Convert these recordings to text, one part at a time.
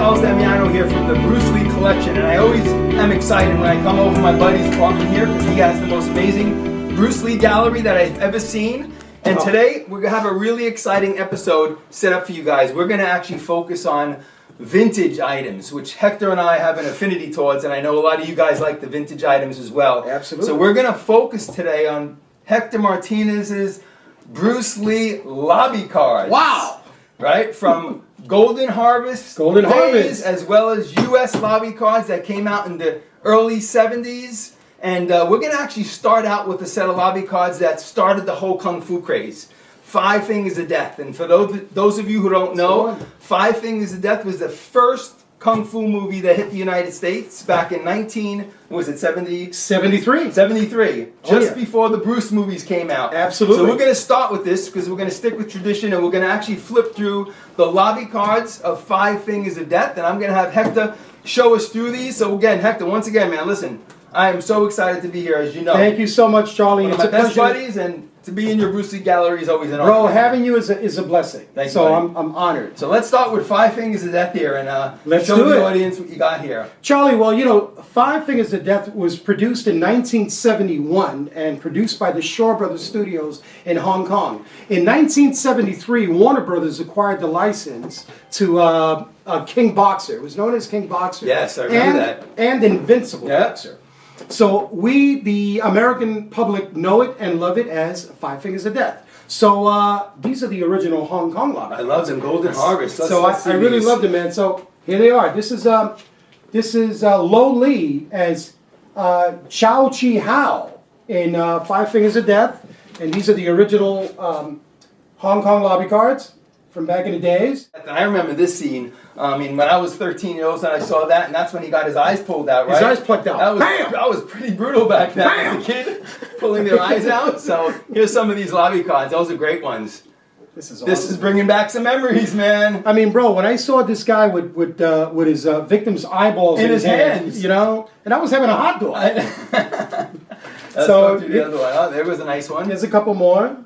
Charles Damiano here from the Bruce Lee collection, and I always am excited when I come over to my buddy's apartment here because he has the most amazing Bruce Lee gallery that I've ever seen. And today we're going to have a really exciting episode set up for you guys. We're going to actually focus on vintage items, which Hector and I have an affinity towards, and I know a lot of you guys like the vintage items as well. Absolutely. So we're going to focus today on Hector Martinez's Bruce Lee lobby cards. Wow! Right? From Golden Harvest days, as well as U.S. lobby cards that came out in the early 70s. And we're going to actually start out with a set of lobby cards that started the whole Kung Fu craze. Five Fingers of Death. And for those of you who don't know, Five Fingers of Death was the first Kung Fu movie that hit the United States back in 73? 73. Just before the Bruce movies came out. Absolutely. So we're going to start with this because we're going to stick with tradition and we're going to actually flip through the lobby cards of Five Fingers of Death. And I'm going to have Hector show us through these. So again, Hector, once again, man, listen, I am so excited to be here, as you know. Thank you so much, Charlie. One of my best buddies, and to be in your Bruce Lee gallery is always an honor. Bro, having you is a blessing. Thank so you, I'm honored. So let's start with Five Fingers of Death here, and let's show do the it. audience what you got here. Charlie, well, you know, Five Fingers of Death was produced in 1971 and produced by the Shaw Brothers Studios in Hong Kong. In 1973, Warner Brothers acquired the license to King Boxer. It was known as King Boxer. Yes, I remember that. And Invincible Boxer. So we, the American public, know it and love it as Five Fingers of Death. So these are the original Hong Kong lobby. I love them, Golden Harvest. So I really love them, man. So here they are. This is Lo Li as Chow Chi Hao in Five Fingers of Death, and these are the original Hong Kong lobby cards from back in the days. I remember this scene. I mean, when I was 13 years old and I saw that, and that's when he got his eyes pulled out, right? His eyes plucked out. That was pretty brutal back then as a kid, pulling their eyes out. So here's some of these lobby cards. Those are great ones. This is awesome. This is bringing back some memories, man. I mean, bro, when I saw this guy with his victim's eyeballs in his hands, you know, and I was having a hot dog. Let's go through the other one. Oh, there was a nice one. There's a couple more.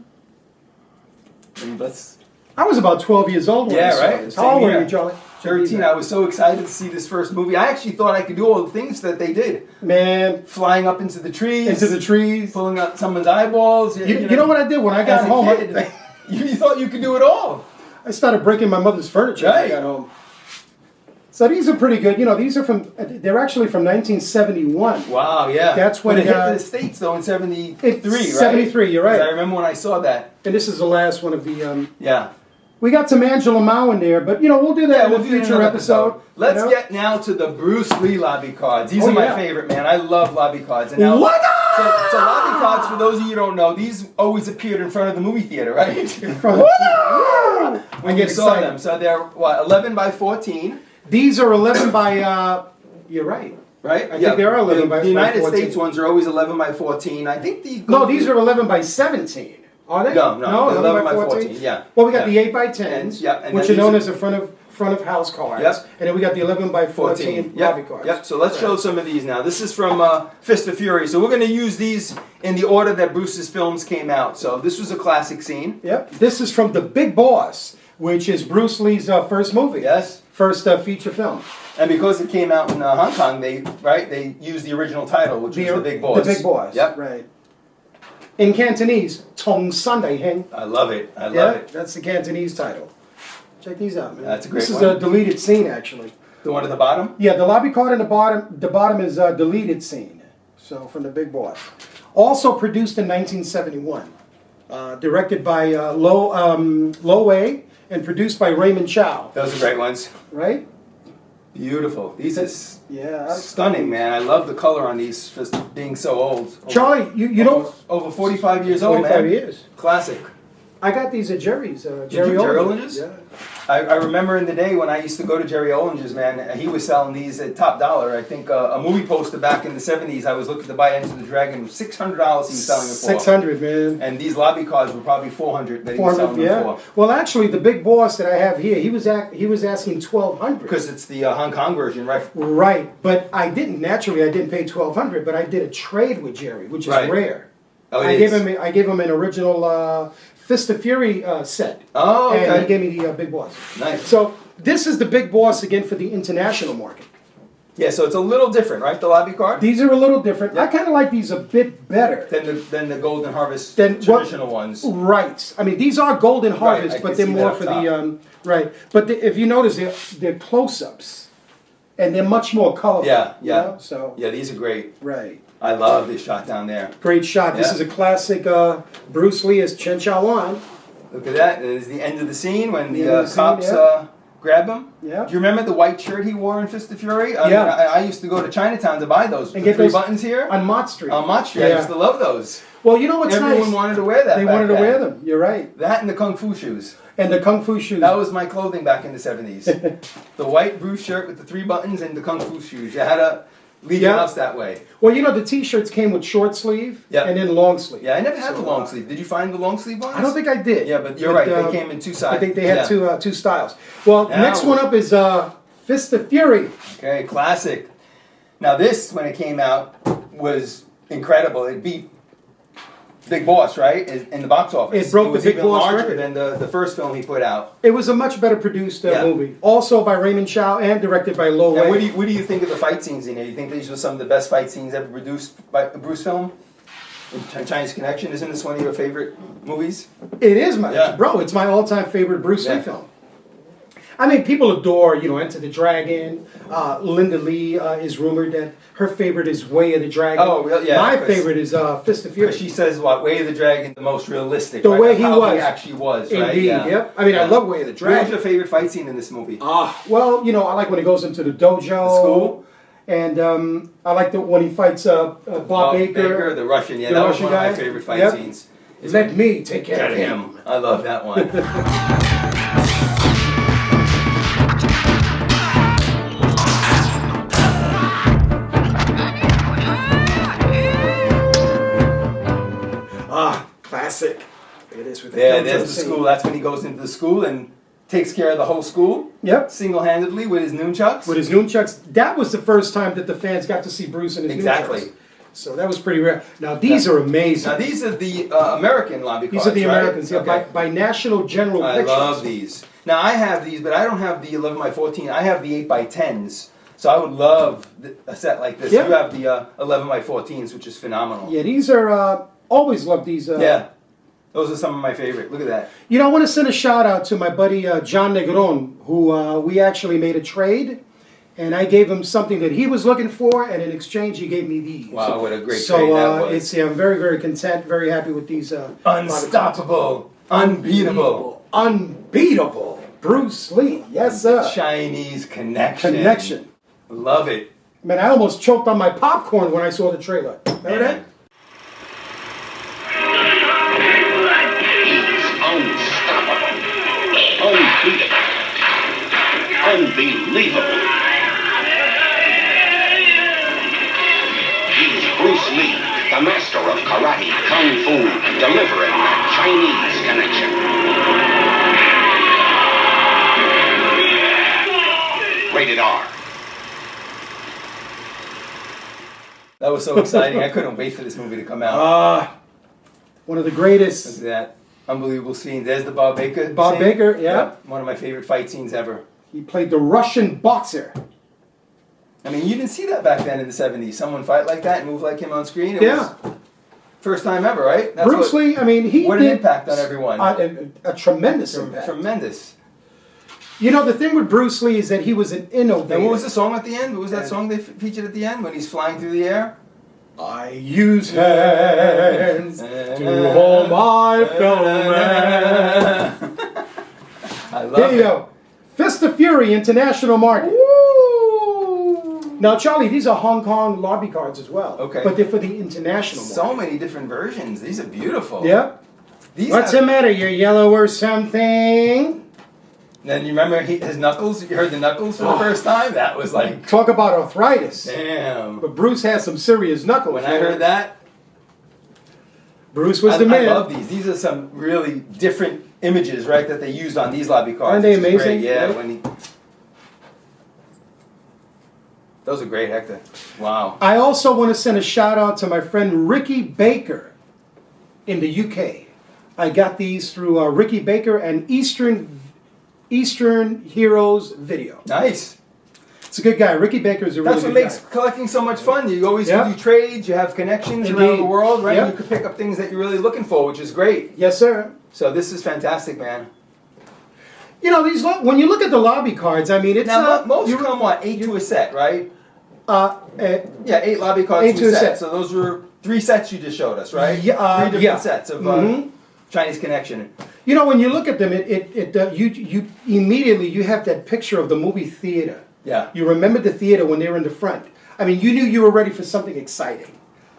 I was about 12 years old when I saw this. How old were you, Charlie? 13. I was so excited to see this first movie. I actually thought I could do all the things that they did. Man. Flying up into the trees. Pulling out someone's eyeballs. You know what I did when I got home? You thought you could do it all. I started breaking my mother's furniture when I got home. So these are pretty good. You know, they're actually from 1971. Wow, yeah. That's when it hit the States, though, in 73, right? 73, you're right. I remember when I saw that. And this is the last one of the... yeah. We got some Angela Mao in there, but, you know, we'll do that in a future episode. Let's get now to the Bruce Lee lobby cards. These are my favorite, man. I love lobby cards. And now, so lobby cards, for those of you who don't know, these always appeared in front of the movie theater, right? When you saw them. So they're, 11 by 14. These are 11 by, you're right. Right? I think they are 11 by 14. The United States ones are always 11 by 14. I think No, these are 11 by 17. Are they? No, 11 by 14. Yeah. Well, we got the 8 by 10s, which are known as the front of house cards. Yep. And then we got the 11 by 14 lobby cards. Yep. So let's show some of these now. This is from Fist of Fury. So we're going to use these in the order that Bruce's films came out. So this was a classic scene. Yep. This is from The Big Boss, which is Bruce Lee's first movie. Yes. First feature film. And because it came out in Hong Kong, they used the original title, which was The Big Boss. The Big Boss. Yep. Right. In Cantonese, Tong Sunday Heng. I love it. I love it. That's the Cantonese title. Check these out, man. That's a great one. This is a deleted scene, actually. The one at the bottom? Yeah, the lobby card in the bottom is a deleted scene. So, from The Big Boss. Also produced in 1971. Directed by Lo Wei and produced by Raymond Chow. Those are great ones. Right? Beautiful. These are stunning, man. I love the color on these for being so old. Charlie, you know... Over 45 years old, man. 45 years. Classic. I got these at Jerry's. Jerry Olinger's? Yeah. I remember in the day when I used to go to Jerry Olinger's, man, he was selling these at top dollar. I think a movie poster back in the 70s, I was looking to buy Enter the Dragon. $600 he was selling it for. $600, man. And these lobby cards were probably $400 that he was selling them for. Well, actually, the Big Boss that I have here, he was asking $1,200. Because it's the Hong Kong version, right? Right, but I didn't pay $1,200, but I did a trade with Jerry, which is rare. Oh, I gave him an original Fist of Fury set. Oh, okay. And he gave me the Big Boss. Nice. So this is the big boss again for the international market. Yeah, so it's a little different, right? The lobby card These are a little different. I kind of like these a bit better than the Golden Harvest than traditional ones. Right. I mean, these are Golden Harvest, but they're more for the right. But if you notice, they're close-ups, and they're much more colorful. Yeah, you know? So yeah, these are great. right. I love this shot down there. Great shot. Yeah. This is a classic Bruce Lee as Chen Chaoan. Look at that. It is the end of the scene when the cops grab him. Yeah. Do you remember the white shirt he wore in Fist of Fury? Yeah. I used to go to Chinatown to buy those. And the get 3 those buttons here. on Mott Street. On Mott Street. Yeah. I used to love those. Well, you know what's Everyone nice? wanted to wear that. They back wanted to then. wear them. You're right. That and the Kung Fu shoes. And the Kung Fu shoes. That was my clothing back in the 70s. The white Bruce shirt with the 3 buttons and the Kung Fu shoes. You had to leave your house that way. Well, you know, the T-shirts came with short sleeve and then long sleeve. Yeah, I never had the long sleeve. Did you find the long sleeve ones? I don't think I did. Yeah, but you're right. They came in 2 sides. I think they had two styles. Well, Now, next one up is Fist of Fury. Okay, classic. Now this, when it came out, was incredible. It beat Big Boss, right? In the box office. It broke the Big even Boss larger record. than the first film he put out. It was a much better produced movie. Also by Raymond Chow and directed by Lo And Wei. what do you think of the fight scenes in here? You think these were some of the best fight scenes ever produced by a Bruce film? Chinese Connection, isn't this one of your favorite movies? It is bro. It's my all-time favorite Bruce Lee film. I mean, people adore, Enter the Dragon. Linda Lee is rumored that her favorite is Way of the Dragon. Oh, well, yeah. My favorite is Fist of Fury. She says, Way of the Dragon, the most realistic. The way he actually was, right? Indeed, yep. I mean, I love Way of the Dragon. What was your favorite fight scene in this movie? Well, I like when he goes into the dojo. The school? And I like when he fights Bob Baker. The Russian. Yeah, the that Russian was one guy. of my favorite fight scenes. Let me take care of him. I love that one. Classic. It is with the there's the school. That's when he goes into the school and takes care of the whole school. Yep. Single-handedly with his nunchucks. With his nunchucks. That was the first time that the fans got to see Bruce in his nunchucks. So that was pretty rare. Now these are amazing. Now these are the American lobby cards. These are the Americans, okay. by National General Pictures. I love these. Now I have these, but I don't have the 11x14. I have the 8x10s. So I would love a set like this. Yep. You have the 11x14s, which is phenomenal. Yeah, these are, always love these. Those are some of my favorite. Look at that. I want to send a shout out to my buddy John Negron, who we actually made a trade. And I gave him something that he was looking for, and in exchange, he gave me these. Wow, what a great trade that was. I'm very, very content, very happy with these. Unstoppable, unbeatable Bruce Lee, yes, sir. Chinese Connection. Love it. Man, I almost choked on my popcorn when I saw the trailer. Remember that? Unbelievable. He's Bruce Lee, the master of karate, kung fu, delivering that Chinese connection. Rated R. That was so exciting. I couldn't wait for this movie to come out. One of the greatest. Look at that. Unbelievable scene. There's the Bob Baker scene. Bob Baker, yeah. One of my favorite fight scenes ever. He played the Russian boxer. I mean, you didn't see that back then in the 70s. Someone fight like that and move like him on screen. It was first time ever, right? That's Bruce Lee, I mean, he what did an impact on everyone. A tremendous impact. Tremendous. The thing with Bruce Lee is that he was an innovator. And what was the song at the end? What was that song they featured at the end when he's flying through the air? I use hands to hold my fellow man. I love Here you go. Fist of Fury International Market. Woo! Now, Charlie, these are Hong Kong lobby cards as well. Okay. But they're for the international market. So many different versions. These are beautiful. Yep. What's the matter? You're yellow or something? Then you remember his knuckles? You heard the knuckles for the first time? That was like... Talk about arthritis. Damn. But Bruce has some serious knuckles. When I heard that... Bruce was the man. I love these. These are some really different images, right, that they used on these lobby cards. Aren't they amazing? Yeah, right? Those are great, Hector. Wow. I also want to send a shout out to my friend Ricky Baker in the UK. I got these through Ricky Baker and Eastern Eastern Heroes Video. Nice. It's a good guy. Ricky Baker is a really That's what good makes guy. collecting so much fun. You always Yeah. do trades, you have connections around Indeed. the world, right? Yeah. You can pick up things that you're really looking for, which is great. Yes, sir. So this is fantastic, man. You know, when you look at the lobby cards, I mean, it's Now, most come, what, 8 to a set, right? uh, Yeah, 8 lobby cards 8 to a set. set. So those were 3 sets you just showed us, right? Yeah, 3 different yeah. sets of Mhm. Chinese Connection. You know, when you look at them, you immediately you have that picture of the movie theater. Yeah. You remember the theater when they were in the front. I mean, you knew you were ready for something exciting.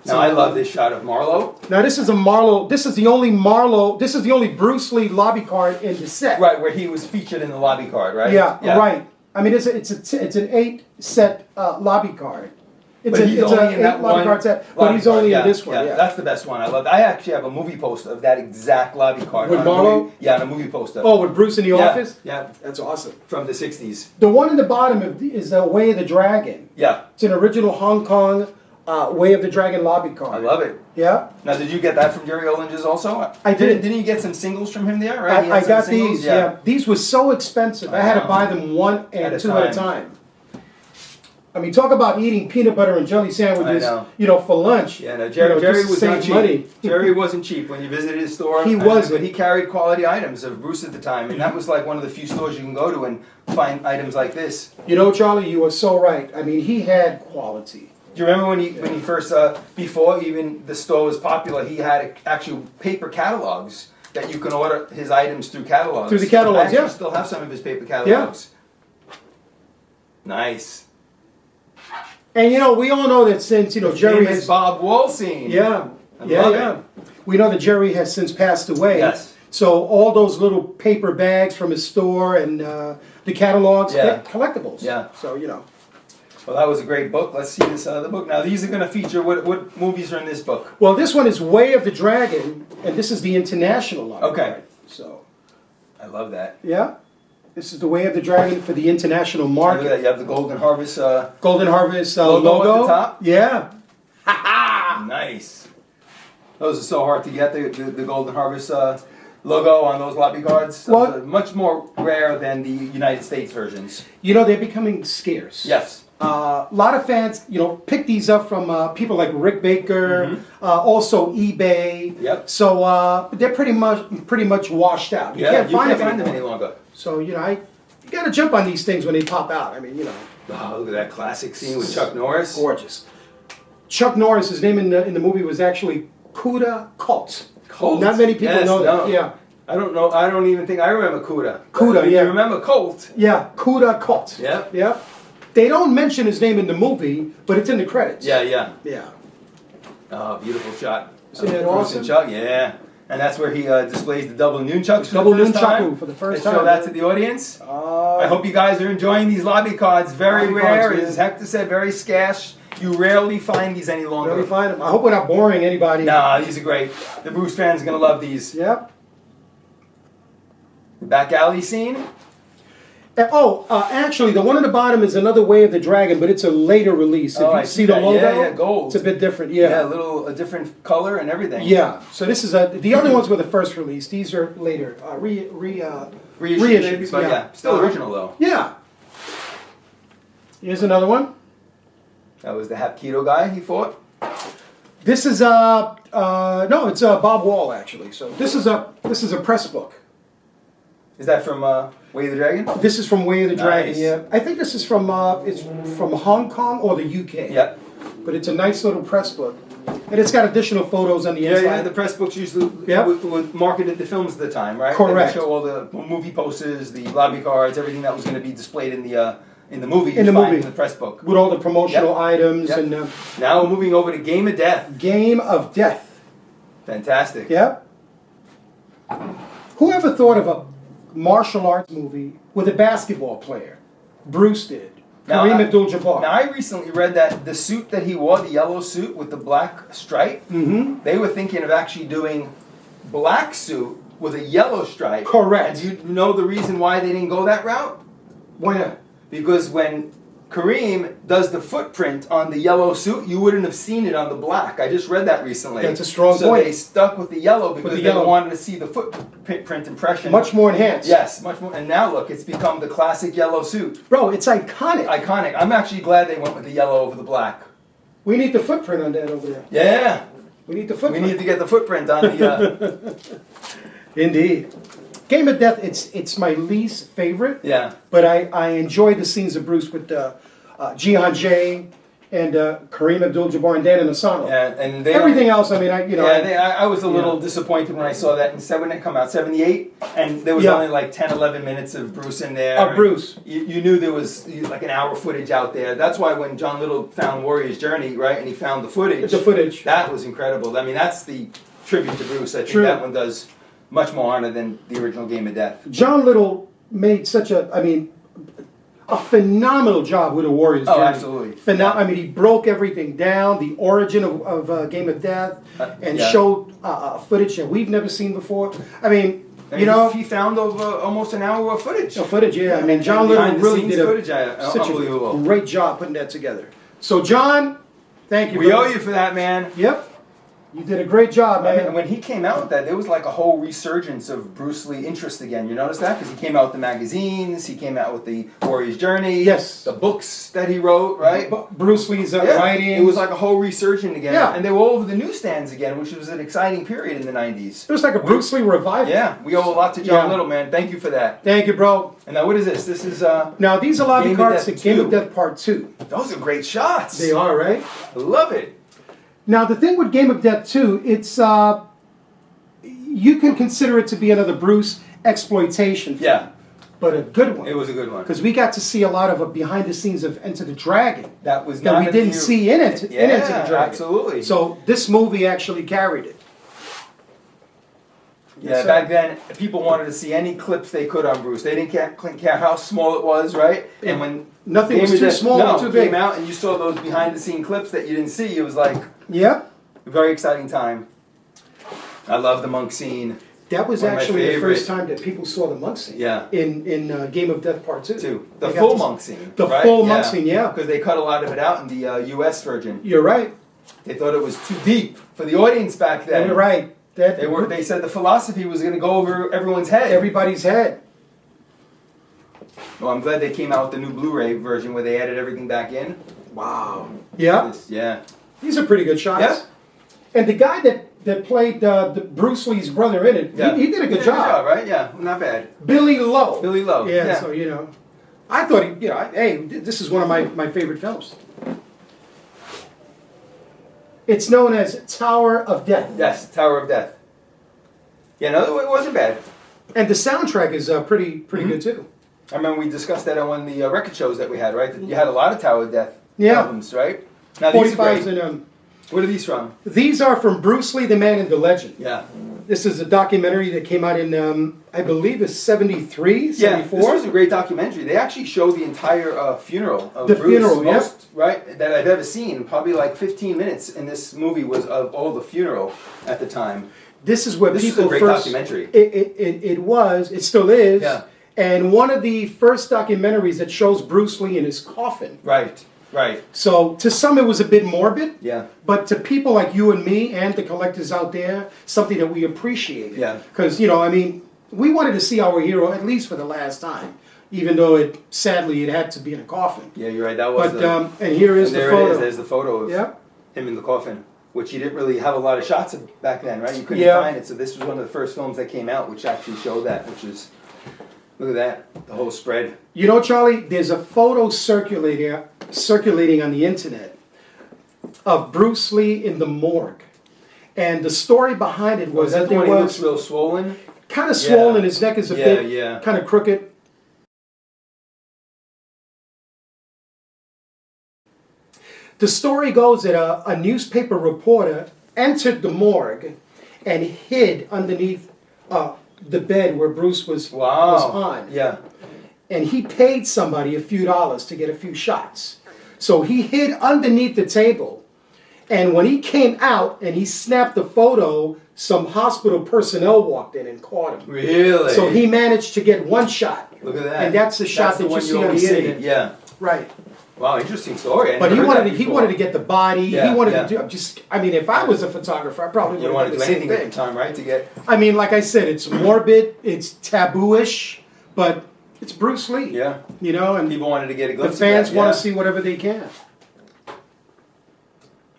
Now, I love this shot of Marlowe. Now this is a Marlowe. This is the only Marlowe. This is the only Bruce Lee lobby card in the set. Right, where he was featured in the lobby card, right? Yeah, right. I mean, it's an 8-set lobby card. It's But he's only in that lobby one card set, but lobby he's card. only Yeah, in this one. Yeah, Yeah. that's the best one. I love. I actually have a movie poster of that exact lobby card. With on a Marlowe? movie- Yeah, on a movie poster. Oh, with Bruce in the yeah, office. Yeah, That's awesome. from the '60s. The one in the bottom is Way of the Dragon. Yeah, It's an original Hong Kong Way of the Dragon lobby card. I love it. Yeah, Now, did you get that from Jerry Olinger's also? I did. Didn't you get some singles from him there? Right. He had I some got singles? these. Yeah. These were so expensive. I had to know. buy them one and At a two at a time. I mean, talk about eating peanut butter and jelly sandwiches, I know. you know, for lunch. Yeah, no, Jerry, you know, Jerry just to was not save cheap. money. Jerry wasn't cheap when you visited his store. He I mean, wasn't. but he carried quality items of Bruce at the time, and that was like one of the few stores you can go to and find items like this. You know, Charlie, you are so right. I mean, he had quality. Do you remember when he first before even the store was popular, he had actual paper catalogs that you can order his items through catalogs. Through the catalogs, I actually yeah. still have some of his paper catalogs. Nice. And you know, we all know that since Jerry Famous has Bob Wall scene. yeah, I love it. yeah. We know that Jerry has since passed away. Yes. So all those little paper bags from his store and the catalogs, Yeah. they're collectibles. Yeah. So Well, that was a great book. Let's see this other book. Now, these are going to feature what movies are in this book. Well, this one is Way of the Dragon, and this is the international line. Okay. So I love that. yeah, this is the Way of the Dragon for the international Look at that. market. You have the Golden Harvest. Golden Harvest Logo at the top? Yeah. Nice. Those are so hard to get. The Golden Harvest logo on those lobby cards. Well- Those are much more rare than the United States versions. You know, they're becoming scarce. Yes. A lot of fans, pick these up from people like Rick Baker, also eBay. Yep. So they're pretty much washed out. You Yeah, can't you find can't them find them anymore. any longer. So you got to jump on these things when they pop out. I mean, Oh, look at that classic scene with Chuck Norris. gorgeous. Chuck Norris, his name in the movie was actually Kuda Colt. Colt. Not many people Yes, know that. no. Yeah. I don't know. I don't even think I remember Kuda. Kuda, yeah. You remember Colt? Yeah, Kuda Colt. Yeah. Yeah. They don't mention his name in the movie, but it's in the credits. Yeah, yeah. Yeah. Oh, beautiful shot. Isn't that Bruce awesome? and Chuck, yeah. And that's where he displays the double nunchucks for Double the first time. nunchaku for the first Let's show time. that to the audience. I hope you guys are enjoying these lobby cards. Very Lobby rare, cards, as Hector said, very scarce. You rarely find these any longer. Really find them. I hope we're not boring anybody. Nah, these are great. The Bruce fans are gonna love these. Yep. The back alley scene. Actually, the one at the bottom is another Way of the Dragon, but it's a later release. If Oh, you I see see the that. logo, Yeah, gold. it's a bit different. Yeah, Yeah. a different color and everything. Yeah. So this is the other ones were the first release. These are later. Reissued, but yeah, still Uh-huh. original though. Yeah. Here's another one. That was the Hapkido guy he fought. This is no, it's Bob Wall actually. So this is a press book. Is that from Way of the Dragon? This is from Way of the Dragon. Nice. Yeah, I think this is from it's from Hong Kong or the UK. Yeah. But it's a nice little press book, and it's got additional photos on the Yeah, inside. yeah, the press books usually Yep. would marketed the films at the time, right? Correct. They would show all the movie posters, the lobby cards, everything that was going to be displayed in the movie. In the you'd find movie. in the press book. With all the promotional Yep. items Yep. and Now we're moving over to Game of Death. Game of Death. Fantastic. Yeah. Who ever thought of a martial arts movie with a basketball player? Bruce did. Now, Kareem I- Abdul-Jabbar. Now I recently read that the suit that he wore, the yellow suit with the black stripe, they were thinking of actually doing black suit with a yellow stripe. Correct. And you know the reason why they didn't go that route? Why not? Because when Kareem does the footprint on the yellow suit, you wouldn't have seen it on the black. I just read that recently. That's a strong so point. They stuck with the yellow because the they yellow. wanted to see the footprint impression. Much more enhanced. Yes, much more. And now look, it's become the classic yellow suit. Bro, it's iconic. Iconic. I'm actually glad they went with the yellow over the black. We need the footprint on that over there. Yeah. We need the We footprint. need to get the footprint on the... Indeed. Game of Death, it's my least favorite. Yeah. But I enjoyed the scenes of Bruce with Jihan Jay and Kareem Abdul-Jabbar and Dan Asano. Yeah, and they Everything else, I mean, I was a little disappointed when I saw that. Instead, when it come out, 78, and there was only like 10, 11 minutes of Bruce in there. Bruce. You knew there was like an hour footage out there. That's why when John Little found Warrior's Journey, right, and he found the footage. That was incredible. I mean, that's the tribute to Bruce. I think that one does much more honor than the original Game of Death. John Little made such a phenomenal job with the Warriors. Oh, absolutely. I mean, he broke everything down, the origin of Game of Death, and showed footage that we've never seen before. I mean, he found over almost an hour of footage. I mean, John Little really did such unbelievable. a great job putting that together. So, John, thank you. We owe you for that, man. Yep. You did a great job, man. I mean, when he came out with that, there was like a whole resurgence of Bruce Lee interest again. You notice that? Because he came out with the magazines, he came out with the Warrior's Journey, yes, the books that he wrote, right? Bruce Lee's writing. It was like a whole resurgence again. Yeah. And they were all over the newsstands again, which was an exciting period in the 90s. It was like a Bruce Lee revival. Yeah, we owe a lot to John Little, man. Thank you for that. Thank you, bro. And now what is this? This is... now, these are lobby cards to Game of Death Part 2. Those are great shots. They are, right? I love it. Now, the thing with Game of Death 2, it's, you can consider it to be another Bruce exploitation film. Yeah. But a good one. It was a good one. Because we got to see a lot of behind the scenes of Enter the Dragon. That we didn't see in Enter the Dragon. Absolutely. So this movie actually carried it. Yeah, back then, people wanted to see any clips they could on Bruce. They didn't care how small it was, right? And when nothing was too small or too big. Came out and you saw those behind-the-scene clips that you didn't see, it was like a very exciting time. I love the monk scene. That was actually the first time that people saw the monk scene. Yeah. In Game of Death Part 2. The full monk scene. The full monk scene, yeah. Because they cut a lot of it out in the U.S. version. You're right. They thought it was too deep for the audience back then. You're right. They said the philosophy was going to go over everyone's head. Everybody's head. Well, I'm glad they came out with the new Blu-ray version where they added everything back in. Wow. Yeah. Yeah. These are pretty good shots. Yeah. And the guy that played the Bruce Lee's brother in it, he did a good job. Right? Yeah, not bad. Billy Lowe. Yeah. So I thought hey, this is one of my favorite films. It's known as Tower of Death. Yes, Tower of Death. Yeah, no, it wasn't bad. And the soundtrack is pretty good too. I remember we discussed that on one of the record shows that we had, right? You had a lot of Tower of Death albums, right? Now, 45s and what are these from? These are from Bruce Lee, the Man and the Legend. Yeah. This is a documentary that came out in, I believe, it's 73, 74. Yeah, this was a great documentary. They actually show the entire funeral of Bruce. Funeral, right, that I've ever seen. Probably like 15 minutes in this movie was of all the funeral at the time. This is where this people is a great first... documentary. It still is. Yeah. And one of the first documentaries that shows Bruce Lee in his coffin. Right. So to some it was a bit morbid. Yeah. But to people like you and me and the collectors out there, something that we appreciated. Yeah. Because, we wanted to see our hero at least for the last time. Even though sadly it had to be in a coffin. Yeah, you're right. That was and here is the photo. It is. There's the photo of him in the coffin, which you didn't really have a lot of shots of back then, right? You couldn't find it. So this was one of the first films that came out which actually showed that, which is, look at that, the whole spread. Charlie, there's a photo circulating on the internet of Bruce Lee in the morgue. And the story behind it was that he looks real swollen? Kind of swollen, his neck is a bit kind of crooked. The story goes that a newspaper reporter entered the morgue and hid underneath the bed where Bruce was on. Yeah. And he paid somebody a few dollars to get a few shots. So he hid underneath the table. And when he came out and he snapped the photo, some hospital personnel walked in and caught him. Really? So he managed to get one shot. Look at that. And that's the shot that you see on the internet. Yeah. Right. Wow, interesting story. But he wanted to get the body. Yeah, he wanted yeah. to do. I mean, if I was a photographer, I probably You would don't want have to done do the same anything at the thing. time, right? To get. I mean, like I said, it's morbid, it's taboo-ish, but it's Bruce Lee. Yeah. You know, and People wanted to get a the glimpse fans of that. want Yeah. to see whatever they can.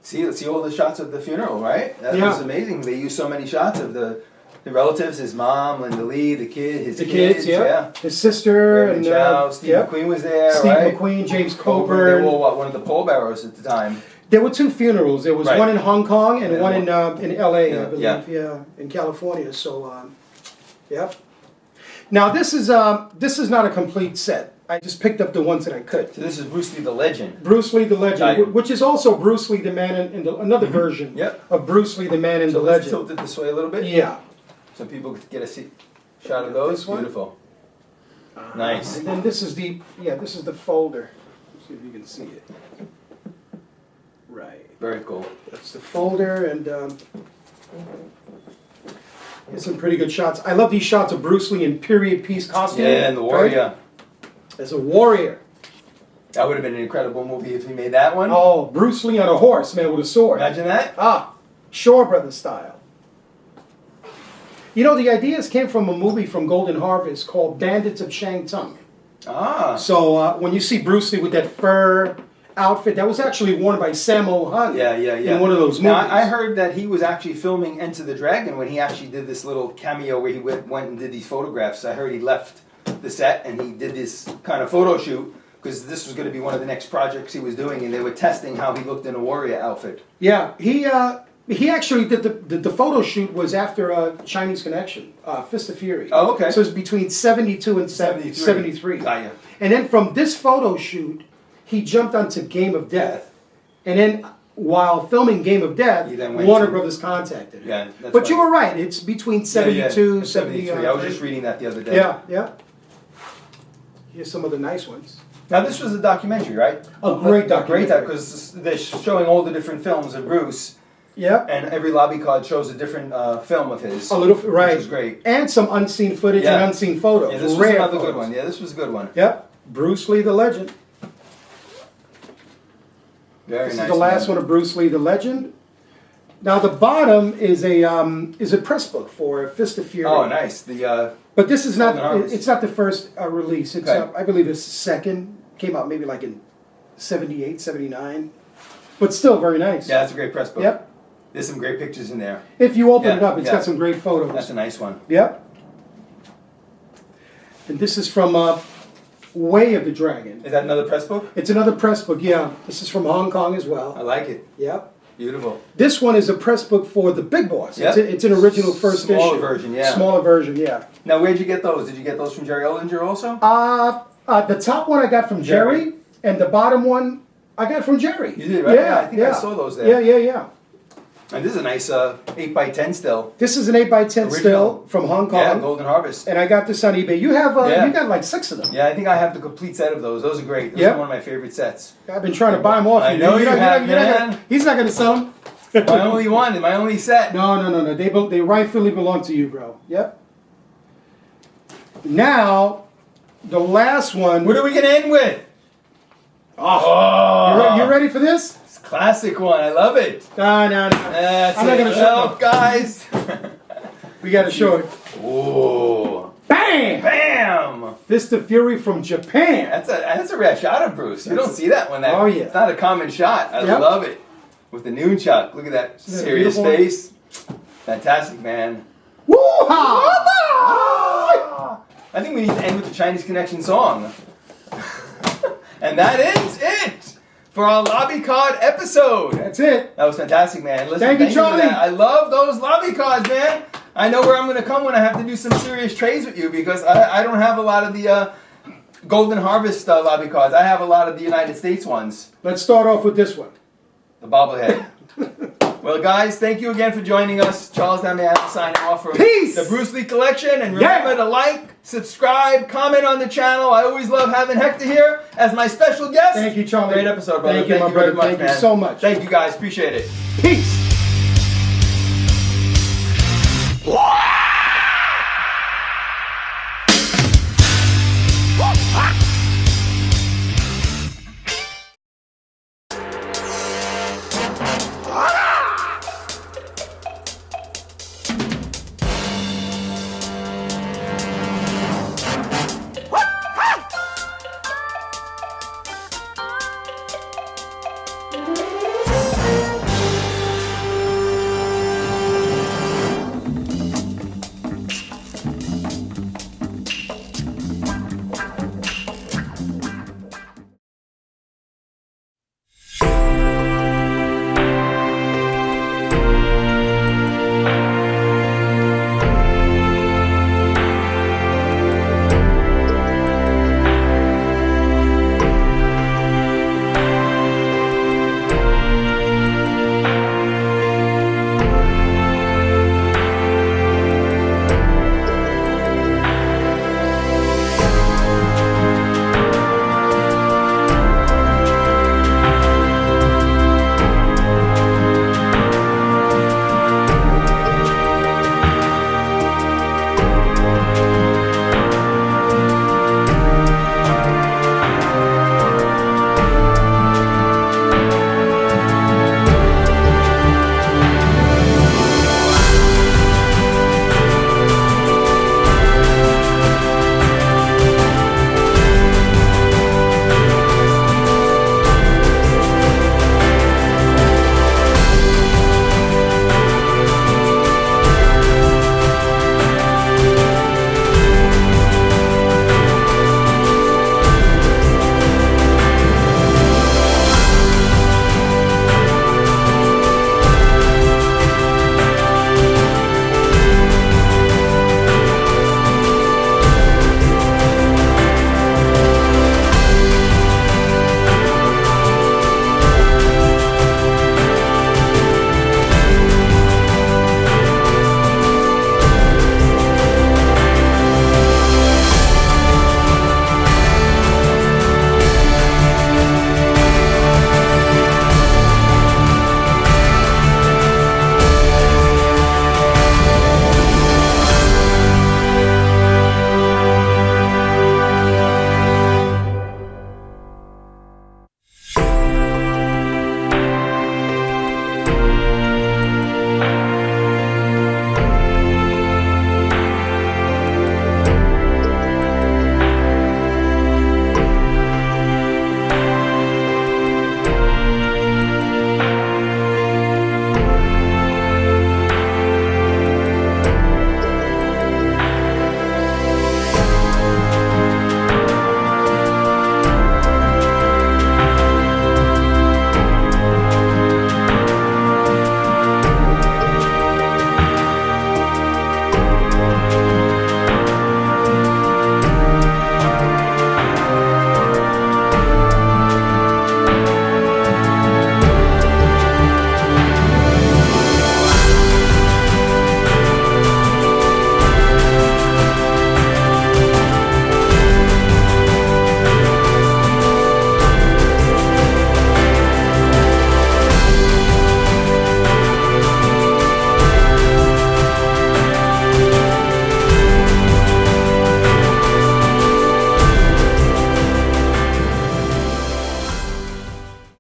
See all the shots of the funeral, right? That Yeah. was amazing. They used so many shots of the relatives, his mom, Linda Lee, the kid, his The kids, yeah. his sister, Reverend and Chow, Steve yep. McQueen was there, Steve right? McQueen, James Coburn. They Coburn. were one of the pallbearers at the time. There were 2 funerals. There was Right. one in Hong Kong and And one in L.A., Yeah, I believe, yeah. in California. So, yep. Now this is not a complete set. I just picked up the ones that I could. So this is Bruce Lee the Legend. Bruce Lee the Legend, Right. which is also Bruce Lee the Man another version Yep. of Bruce Lee the Man in So the let's Legend. tilt it this way a little bit. Yeah. So people could get a shot of those. This one? Beautiful. Nice. And then this is the folder. Let's see if you can see it. Right. Very cool. That's the folder, and here's some pretty good shots. I love these shots of Bruce Lee in period piece costume. Yeah, and the warrior. As a warrior. That would have been an incredible movie if he made that one. Oh, Bruce Lee on a horse, man, with a sword. Imagine that. Shaw Brothers style. You know, the ideas came from a movie from Golden Harvest called Bandits of Shangtung. So when you see Bruce Lee with that fur outfit, that was actually worn by Sammo Hung. Yeah. In one of those movies. Now, I heard that he was actually filming Enter the Dragon when he actually did this little cameo where he went and did these photographs. I heard he left the set and he did this kind of photo shoot because this was going to be one of the next projects he was doing, and they were testing how he looked in a warrior outfit. Yeah, he actually did the photo shoot was after Chinese Connection, Fist of Fury. Oh, okay. So it's between 72 and 73. Got ya. And then from this photo shoot, he jumped onto Game of Death. And then while filming Game of Death, He then went Warner to- Brothers contacted him. Yeah, that's But you right. were right. It's between 72, 73. I was just reading that the other day. Yeah. Here's some of the nice ones. Now this was a documentary, right? A great documentary. Because they're showing all the different films of Bruce, Yeah. and every lobby card shows a different film of his. A little, right. Which is great. And some unseen footage Yeah. and unseen photos. Yeah, this was rare another photos. good one. Yeah, this was a good one. Yep. Bruce Lee the Legend. Very This nice. is the last one of Bruce Lee the Legend. Now the bottom is a press book for Fist of Fury. Oh, nice. But this is not. Golden Harvest. It's not the first release. It's Okay. I believe it's the second. Came out maybe like in 78, 79. But still very nice. Yeah, that's a great press book. Yep. There's some great pictures in there. If you open Yeah, it up, it's yeah. got some great photos. That's a nice one. Yep. And this is from Way of the Dragon. Is that another press book? It's another press book, yeah. This is from Hong Kong as I well. like it. Yep. Beautiful. This one is a press book for the Big Boss. Yep. It's an original first issue. Smaller version, yeah. Smaller version, yeah. Now, where'd you get those? Did you get those from Jerry Ollinger also? The top one I got from Jerry, and the bottom one I got from Jerry. You did, right? Yeah, I think I saw those there. Yeah. And this is a nice 8x10 still. This is an 8x10 still Original. from Hong Kong. Yeah, Golden Harvest. And I got this on eBay. You have Yeah. you got like 6 of them. Yeah, I think I have the complete set of those. Those are great. Those Yep. are one of my favorite sets. I've been trying to buy them off I you. know You're you not- have, you're not man. gonna- he's not going to sell them. My only one, my only set. No. They rightfully belong to you, bro. Yep. Now, the last one. What are we going to end with? You ready for this? It's a classic one. I love it. No. That's I'm not it. gonna show Well, them. guys. We got to show it. Ooh. Bam! Bam! Fist of Fury from Japan. That's a rare shot of Bruce. You don't see that one. Oh, yeah. It's not a common shot. I Yep. love it. With the noon chuck. Look at that Isn't that serious beautiful? face. Fantastic, man. Woo-ha! I think we need to end with the Chinese Connection song. And that is it for our lobby card episode. That's it. That was fantastic, man. Listen, Thank you, for Charlie. that. I love those lobby cards, man. I know where I'm going to come when I have to do some serious trades with you because I don't have a lot of the Golden Harvest lobby cards. I have a lot of the United States ones. Let's start off with this one. The bobblehead. Well, guys, thank you again for joining us. Charles Damiano signing off from Peace. the Bruce Lee Collection. And remember to like, subscribe, comment on the channel. I always love having Hector here as my special guest. Thank you, Charlie. Great episode, brother. Thank you, my very brother. much, Thank you man. so much. Thank you, guys. Appreciate it. Peace. Wow!